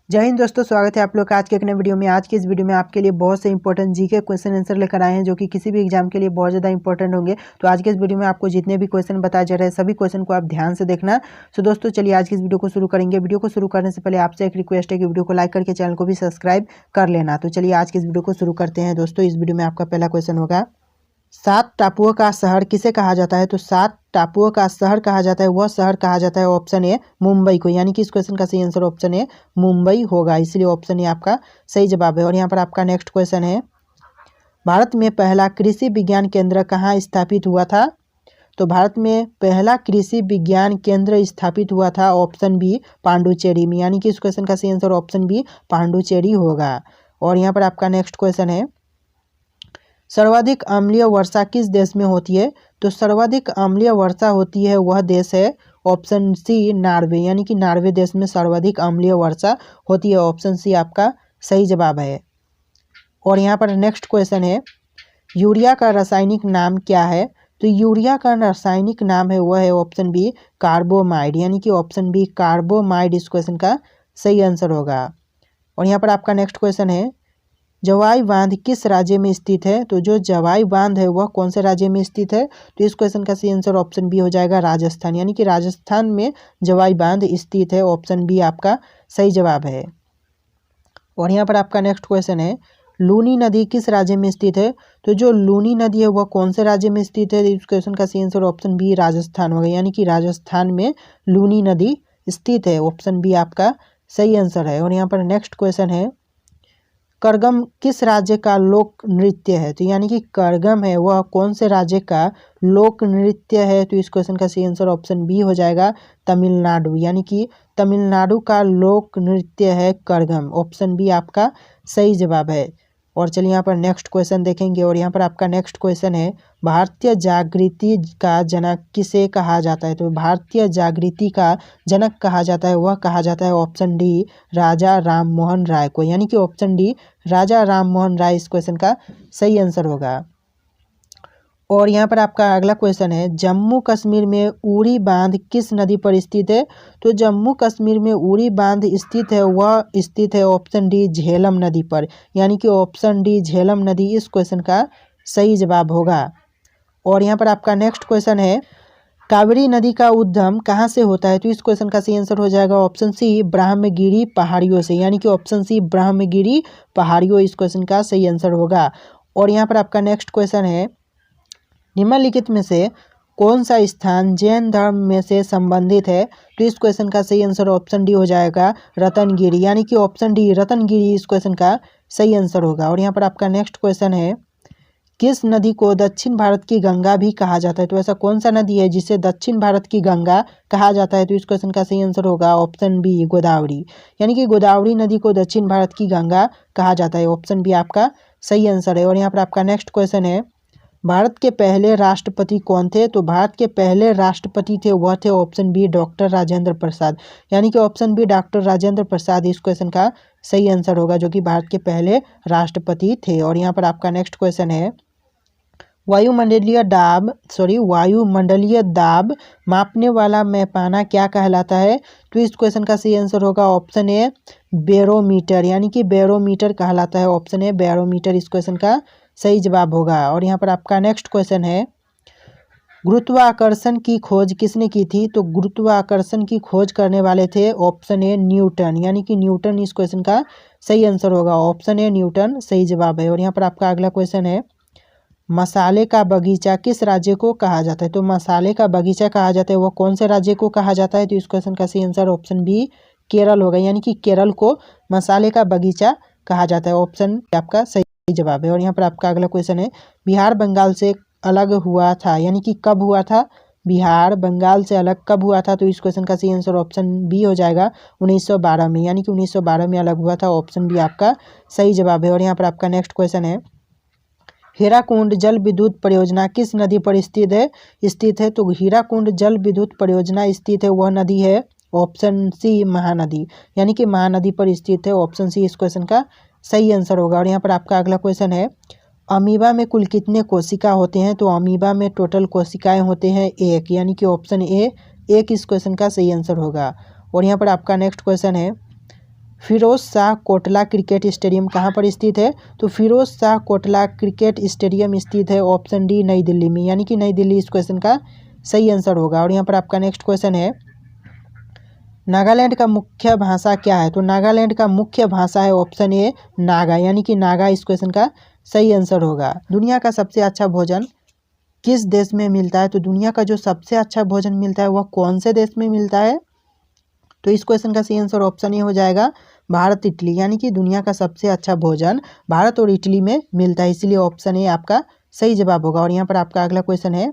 जय हिंद दोस्तों, स्वागत है आप लोग का आज के एक नए वीडियो में। आज की इस वीडियो में आपके लिए बहुत से इंपॉर्टेंट जीके क्वेश्चन आंसर लेकर आए हैं जो कि किसी भी एग्जाम के लिए बहुत ज़्यादा इंपॉर्टेंट होंगे। तो आज के इस वीडियो में आपको जितने भी क्वेश्चन बताए जा रहे हैं सभी क्वेश्चन को आप ध्यान से देखना। तो दोस्तों चलिए आज की इस वीडियो को शुरू करेंगे। वीडियो को शुरू करने से पहले आपसे एक रिक्वेस्ट है कि वीडियो को लाइक करके चैनल को भी सब्सक्राइब कर लेना। तो चलिए आज की इस वीडियो को शुरू करते हैं। दोस्तों इस वीडियो में आपका पहला क्वेश्चन होगा, 7 टापुओं का शहर किसे कहा जाता है? तो 7 टापुओं का शहर कहा जाता है, वह शहर कहा जाता है ऑप्शन ए मुंबई को, यानी कि इस क्वेश्चन का सही आंसर ऑप्शन ए मुंबई होगा, इसलिए ऑप्शन ए आपका सही जवाब है। और यहाँ पर आपका नेक्स्ट क्वेश्चन है, भारत में पहला कृषि विज्ञान केंद्र कहाँ स्थापित हुआ था? तो भारत में पहला कृषि विज्ञान केंद्र स्थापित हुआ था ऑप्शन बी पांडुचेरी में, यानी कि इस क्वेश्चन का सही आंसर ऑप्शन बी पांडुचेरी होगा। और यहाँ पर आपका नेक्स्ट क्वेश्चन है, सर्वाधिक अम्लीय वर्षा किस देश में होती है? तो सर्वाधिक अम्लीय वर्षा होती है वह देश है ऑप्शन सी नॉर्वे, यानी कि नॉर्वे देश में सर्वाधिक अम्लीय वर्षा होती है, ऑप्शन सी आपका सही जवाब है। और यहाँ पर नेक्स्ट क्वेश्चन है, यूरिया का रासायनिक नाम क्या है? तो यूरिया का रासायनिक नाम है वह है ऑप्शन बी कार्बोमाइड, यानी कि ऑप्शन बी कार्बोमाइड इस क्वेश्चन का सही आंसर होगा। और यहाँ पर आपका नेक्स्ट क्वेश्चन है, जवाई बांध किस राज्य में स्थित है? तो जो जवाई बांध है वह कौन से राज्य में स्थित है? तो इस क्वेश्चन का सही आंसर ऑप्शन बी हो जाएगा राजस्थान, यानी कि राजस्थान में जवाई बांध स्थित है, ऑप्शन बी आपका सही जवाब है। और यहाँ पर आपका नेक्स्ट क्वेश्चन है, लूनी नदी किस राज्य में स्थित है? तो जो लूनी नदी है वह कौन से राज्य में स्थित है? इस क्वेश्चन का सही आंसर ऑप्शन बी राजस्थान होगा, यानी कि राजस्थान में लूनी नदी स्थित है, ऑप्शन बी आपका सही आंसर है। और यहाँ पर नेक्स्ट क्वेश्चन है, करगम किस राज्य का लोक नृत्य है? तो यानी कि करगम है वह कौन से राज्य का लोक नृत्य है? तो इस क्वेश्चन का सही आंसर ऑप्शन बी हो जाएगा तमिलनाडु, यानी कि तमिलनाडु का लोक नृत्य है करगम, ऑप्शन बी आपका सही जवाब है। और चलिए यहाँ पर नेक्स्ट क्वेश्चन देखेंगे। और यहाँ पर आपका नेक्स्ट क्वेश्चन है, भारतीय जागृति का जनक किसे कहा जाता है? तो भारतीय जागृति का जनक कहा जाता है वह कहा जाता है ऑप्शन डी राजा राम मोहन राय को, यानी कि ऑप्शन डी राजा राम मोहन राय इस क्वेश्चन का सही आंसर होगा। और यहाँ पर आपका अगला क्वेश्चन है, जम्मू कश्मीर में उरी बांध किस नदी पर स्थित है? तो जम्मू कश्मीर में उरी बांध स्थित है वह स्थित है ऑप्शन डी झेलम नदी पर, यानी कि ऑप्शन डी झेलम नदी इस क्वेश्चन का सही जवाब होगा। और यहाँ पर आपका नेक्स्ट क्वेश्चन है, कावेरी नदी का उद्गम कहाँ से होता है? तो इस क्वेश्चन का सही आंसर हो जाएगा ऑप्शन सी ब्रह्मगिरी पहाड़ियों से, यानी कि ऑप्शन सी ब्रह्मगिरी पहाड़ियों इस क्वेश्चन का सही आंसर होगा। और यहाँ पर आपका नेक्स्ट क्वेश्चन है, निम्नलिखित में से कौन सा स्थान जैन धर्म में से संबंधित है? तो इस क्वेश्चन का सही आंसर ऑप्शन डी हो जाएगा रतनगिरी, यानी कि ऑप्शन डी रतनगिरी इस क्वेश्चन का सही आंसर होगा। और यहाँ पर आपका नेक्स्ट क्वेश्चन है, किस नदी को दक्षिण भारत की गंगा भी कहा जाता है? तो ऐसा कौन सा नदी है जिसे दक्षिण भारत की गंगा कहा जाता है? तो इस क्वेश्चन का सही आंसर होगा ऑप्शन बी गोदावरी, यानी कि गोदावरी नदी को दक्षिण भारत की गंगा कहा जाता है, ऑप्शन बी आपका सही आंसर है। और यहाँ पर आपका नेक्स्ट क्वेश्चन है, भारत के पहले राष्ट्रपति कौन थे? तो भारत के पहले राष्ट्रपति थे वह थे option B doctor Rajendra Prasad, यानी कि option B doctor Rajendra Prasad इस क्वेश्चन का सही आंसर होगा, जो कि भारत के पहले राष्ट्रपति थे। और यहाँ पर आपका नेक्स्ट क्वेश्चन है, वायुमंडलीय दाब मापने वाला मैपाना क्या कहलाता है? तो इस क्वेश्चन का सही आंसर होगा ऑप्शन ए बैरोमीटर, यानी कि बैरोमीटर कहलाता है, ऑप्शन ए बैरोमीटर इस क्वेश्चन का सही जवाब होगा। और यहाँ पर आपका नेक्स्ट क्वेश्चन है, गुरुत्वाकर्षण की खोज किसने की थी? तो गुरुत्वाकर्षण की खोज करने वाले थे ऑप्शन ए न्यूटन, यानी कि न्यूटन इस क्वेश्चन का सही आंसर होगा, ऑप्शन ए न्यूटन सही जवाब है। और यहाँ पर आपका अगला क्वेश्चन है, मसाले का बगीचा किस राज्य को कहा जाता है? तो मसाले का बगीचा कहा जाता है वह कौन से राज्य को कहा जाता है? तो इस क्वेश्चन का सही आंसर ऑप्शन बी केरल होगा, यानी कि केरल को मसाले का बगीचा कहा जाता है, ऑप्शन आपका सही जवाब है। और यहाँ पर आपका अगला क्वेश्चन है, बिहार बंगाल से अलग हुआ था, यानी कि कब हुआ था? बिहार बंगाल से अलग कब हुआ था? तो इस क्वेश्चन का सही आंसर ऑप्शन बी हो जाएगा 1912 में, यानी कि 1912 में अलग हुआ था, ऑप्शन बी आपका सही जवाब है। और यहाँ पर आपका नेक्स्ट क्वेश्चन है, हीराकुंड जल विद्युत परियोजना किस नदी पर स्थित है? तो हीराकुंड जल विद्युत परियोजना स्थित है वह नदी है ऑप्शन सी महानदी, यानी कि महानदी पर स्थित है, ऑप्शन सी इस क्वेश्चन का सही आंसर होगा। और यहाँ पर आपका अगला क्वेश्चन है, अमीबा में कुल कितने कोशिका होते हैं? तो अमीबा में टोटल कोशिकाएं होते हैं 1, यानी कि ऑप्शन ए 1 इस क्वेश्चन का सही आंसर होगा। और यहाँ पर आपका नेक्स्ट क्वेश्चन है, फिरोज शाह कोटला क्रिकेट स्टेडियम कहाँ पर स्थित है? तो फिरोज शाह कोटला क्रिकेट स्टेडियम स्थित है ऑप्शन डी नई दिल्ली में, यानी कि नई दिल्ली इस क्वेश्चन का सही आंसर होगा। और यहाँ पर आपका नेक्स्ट क्वेश्चन है, नागालैंड का मुख्य भाषा क्या है? तो नागालैंड का मुख्य भाषा है ऑप्शन ए नागा, यानी कि नागा इस क्वेश्चन का सही आंसर होगा। दुनिया का सबसे अच्छा भोजन किस देश में मिलता है? तो दुनिया का जो सबसे अच्छा भोजन मिलता है वह कौन से देश में मिलता है? तो इस क्वेश्चन का सही आंसर ऑप्शन ए हो जाएगा भारत इटली, यानी कि दुनिया का सबसे अच्छा भोजन भारत और इटली में मिलता है, इसलिए ऑप्शन ए आपका सही जवाब होगा। और यहाँ पर आपका अगला क्वेश्चन है,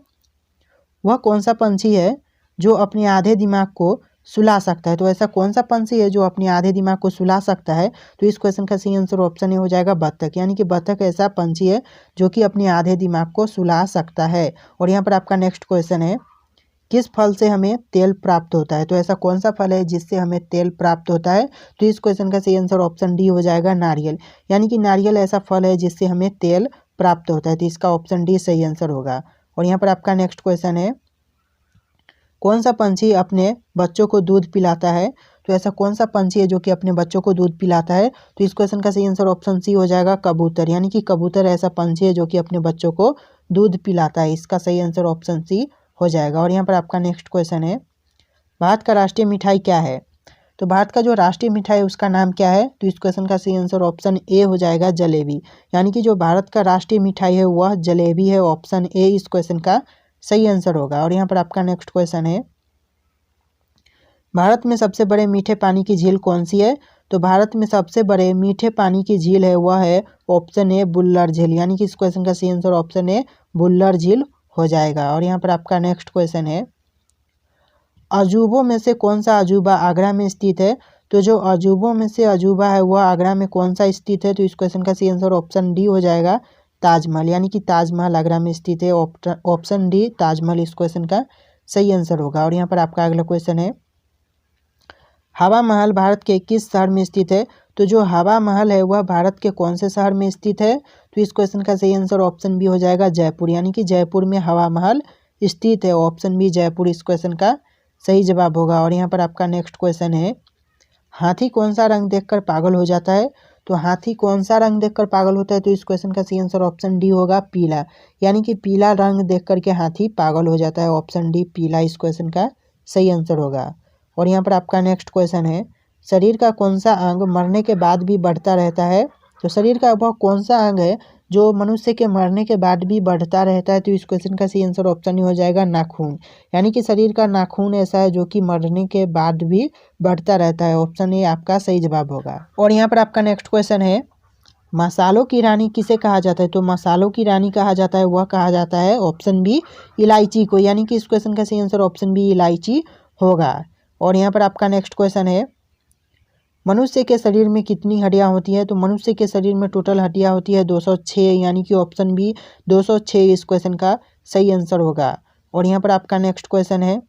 वह कौन सा पंछी है जो अपने आधे दिमाग को सुला सकता है? तो ऐसा कौन सा पंछी है जो अपने आधे दिमाग को सुला सकता है? तो इस क्वेश्चन का सही आंसर ऑप्शन ए हो जाएगा बत्तख, यानी कि बत्तख ऐसा पंछी है जो कि अपने आधे दिमाग को सुला सकता है। और यहाँ पर आपका नेक्स्ट क्वेश्चन है, किस फल से हमें तेल प्राप्त होता है? तो ऐसा कौन सा फल है जिससे हमें तेल प्राप्त होता है? तो इस क्वेश्चन का सही आंसर ऑप्शन डी हो जाएगा नारियल, यानी कि नारियल ऐसा फल है जिससे हमें तेल प्राप्त होता है, तो इसका ऑप्शन डी सही आंसर होगा। और यहाँ पर आपका नेक्स्ट क्वेश्चन है, कौन सा पंछी अपने बच्चों को दूध पिलाता है? तो ऐसा कौन सा पंछी है जो कि अपने बच्चों को दूध पिलाता है? तो इस क्वेश्चन का सही आंसर ऑप्शन सी हो जाएगा कबूतर, यानी कि कबूतर ऐसा पंछी है जो कि अपने बच्चों को दूध पिलाता है, इसका सही आंसर ऑप्शन सी हो जाएगा। और यहाँ पर आपका नेक्स्ट क्वेश्चन है, भारत का राष्ट्रीय मिठाई क्या है? तो भारत का जो राष्ट्रीय मिठाई है उसका नाम क्या है? तो इस क्वेश्चन का सही आंसर ऑप्शन ए हो जाएगा जलेबी, यानी कि जो भारत का राष्ट्रीय मिठाई है वह जलेबी है, ऑप्शन ए इस क्वेश्चन का सही आंसर होगा। और यहाँ पर आपका नेक्स्ट क्वेश्चन है, भारत में सबसे बड़े मीठे पानी की झील कौन सी है? तो भारत में सबसे बड़े मीठे पानी की झील है वह है ऑप्शन ए बुल्लर झील, यानी कि इस क्वेश्चन का सही आंसर ऑप्शन ए बुल्लर झील हो जाएगा। और यहाँ पर आपका नेक्स्ट क्वेश्चन है, अजूबों में से कौन सा अजूबा आगरा में स्थित है? तो जो अजूबों में से अजूबा है वह आगरा में कौन सा स्थित है? तो इस क्वेश्चन का सही आंसर ऑप्शन डी हो जाएगा ताजमहल, यानी कि ताजमहल आगरा में स्थित है, ऑप्शन डी ताजमहल इस क्वेश्चन का सही आंसर होगा। और यहाँ पर आपका अगला क्वेश्चन है, हवा महल भारत के किस शहर में स्थित है? तो जो हवा महल है वह भारत के कौन से शहर में स्थित है? तो इस क्वेश्चन का सही आंसर ऑप्शन बी हो जाएगा जयपुर, यानी कि जयपुर में हवा महल स्थित है, ऑप्शन बी जयपुर इस क्वेश्चन का सही जवाब होगा। और यहाँ पर आपका नेक्स्ट क्वेश्चन है, हाथी कौन सा रंग देखकर पागल हो जाता है? तो हाथी कौन सा रंग देखकर पागल होता है? तो इस क्वेश्चन का सही आंसर ऑप्शन डी होगा पीला, यानी कि पीला रंग देख करके हाथी पागल हो जाता है, ऑप्शन डी पीला इस क्वेश्चन का सही आंसर होगा। और यहाँ पर आपका नेक्स्ट क्वेश्चन है, शरीर का कौन सा अंग मरने के बाद भी बढ़ता रहता है? तो शरीर का वह कौन सा अंग है जो मनुष्य के मरने के बाद भी बढ़ता रहता है? तो इस क्वेश्चन का सही आंसर ऑप्शन हो जाएगा नाखून, यानी कि शरीर का नाखून ऐसा है जो कि मरने के बाद भी बढ़ता रहता है, ऑप्शन ए आपका सही जवाब होगा। और यहाँ पर आपका नेक्स्ट क्वेश्चन है, मसालों की रानी किसे कहा जाता है? तो मसालों की रानी कहा जाता है वह कहा जाता है ऑप्शन बी इलायची को, यानी कि इस क्वेश्चन का सही आंसर ऑप्शन बी इलायची होगा। और यहाँ पर आपका नेक्स्ट क्वेश्चन है, मनुष्य के शरीर में कितनी हड्डियां होती है? तो मनुष्य के शरीर में टोटल हड्डियां होती है 206, यानी कि ऑप्शन बी 206 इस क्वेश्चन का सही आंसर होगा। और यहाँ पर आपका नेक्स्ट क्वेश्चन है,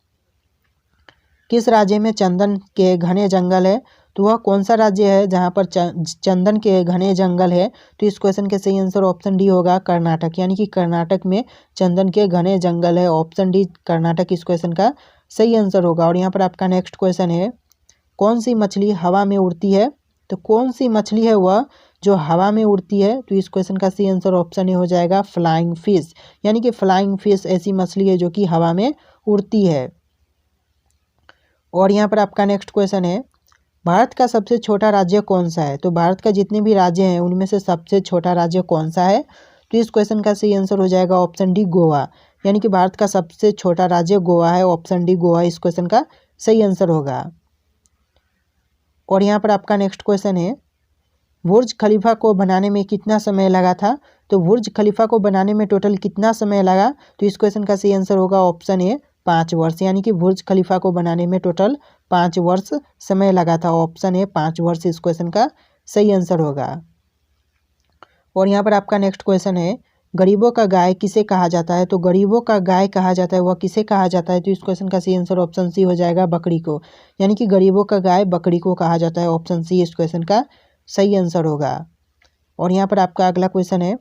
किस राज्य में चंदन के घने जंगल है? तो वह कौन सा राज्य है जहाँ पर चंदन के घने जंगल है? तो इस क्वेश्चन के सही आंसर ऑप्शन डी होगा कर्नाटक, यानी कि कर्नाटक में चंदन के घने जंगल है, ऑप्शन डी कर्नाटक इस क्वेश्चन का सही आंसर होगा। और यहाँ पर आपका नेक्स्ट क्वेश्चन है, कौन सी मछली हवा में उड़ती है? तो कौन सी मछली है वह जो हवा में उड़ती है? तो इस क्वेश्चन का सही आंसर ऑप्शन ए हो जाएगा फ्लाइंग फिश, यानी कि फ्लाइंग फिश ऐसी मछली है जो कि हवा में उड़ती है। और यहाँ पर आपका नेक्स्ट क्वेश्चन है, भारत का सबसे छोटा राज्य कौन सा है? तो भारत का जितने भी राज्य हैं उनमें से सबसे छोटा राज्य कौन सा है? तो इस क्वेश्चन का सही आंसर हो जाएगा ऑप्शन डी गोवा, यानी कि भारत का सबसे छोटा राज्य गोवा है, ऑप्शन डी गोवा इस क्वेश्चन का सही आंसर होगा। और यहाँ पर आपका नेक्स्ट क्वेश्चन है, बुर्ज खलीफा को बनाने में कितना समय लगा था? तो बुर्ज खलीफा को बनाने में टोटल कितना समय लगा? तो इस क्वेश्चन का सही आंसर होगा ऑप्शन ए 5 वर्ष, यानी कि बुर्ज खलीफा को बनाने में टोटल 5 वर्ष समय लगा था, ऑप्शन ए 5 वर्ष इस क्वेश्चन का सही आंसर होगा। और यहाँ पर आपका नेक्स्ट क्वेश्चन है, गरीबों का गाय किसे कहा जाता है? तो गरीबों का गाय कहा जाता है वह किसे कहा जाता है? तो इस क्वेश्चन का सही आंसर ऑप्शन सी हो जाएगा बकरी को, यानी कि गरीबों का गाय बकरी को कहा जाता है, ऑप्शन सी इस क्वेश्चन का सही आंसर होगा। और यहाँ पर आपका अगला क्वेश्चन है,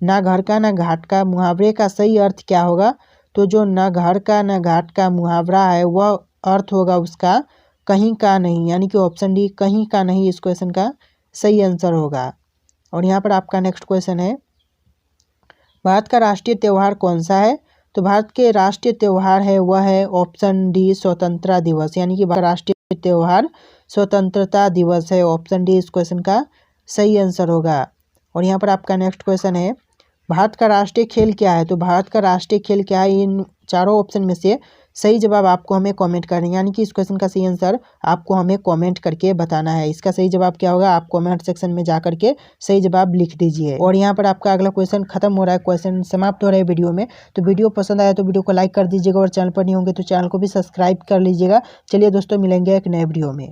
ना घर का ना घाट का मुहावरे का सही अर्थ क्या होगा? तो जो ना घर का ना घाट का मुहावरा है वह अर्थ होगा उसका कहीं का नहीं, यानी कि ऑप्शन डी कहीं का नहीं इस क्वेश्चन का सही आंसर होगा। और यहाँ पर आपका नेक्स्ट क्वेश्चन है, भारत का राष्ट्रीय त्यौहार कौन सा है? तो भारत के राष्ट्रीय त्यौहार है वह है ऑप्शन डी स्वतंत्रता दिवस, यानी कि राष्ट्रीय त्यौहार स्वतंत्रता दिवस है। ऑप्शन डी इस क्वेश्चन का सही आंसर होगा। और यहाँ पर आपका नेक्स्ट क्वेश्चन है, भारत का राष्ट्रीय खेल क्या है? तो भारत का राष्ट्रीय खेल क्या है? इन चारों ऑप्शन में से सही जवाब आपको हमें कमेंट करना है, यानी कि इस क्वेश्चन का सही आंसर आपको हमें कमेंट करके बताना है। इसका सही जवाब क्या होगा, आप कमेंट सेक्शन में जा करके सही जवाब लिख दीजिए। और यहाँ पर आपका अगला क्वेश्चन खत्म हो रहा है, क्वेश्चन समाप्त हो रहा है वीडियो में। तो वीडियो पसंद आया तो वीडियो को लाइक कर दीजिएगा और चैनल पर नहीं होंगे तो चैनल को भी सब्सक्राइब कर लीजिएगा। चलिए दोस्तों, मिलेंगे एक नए वीडियो में।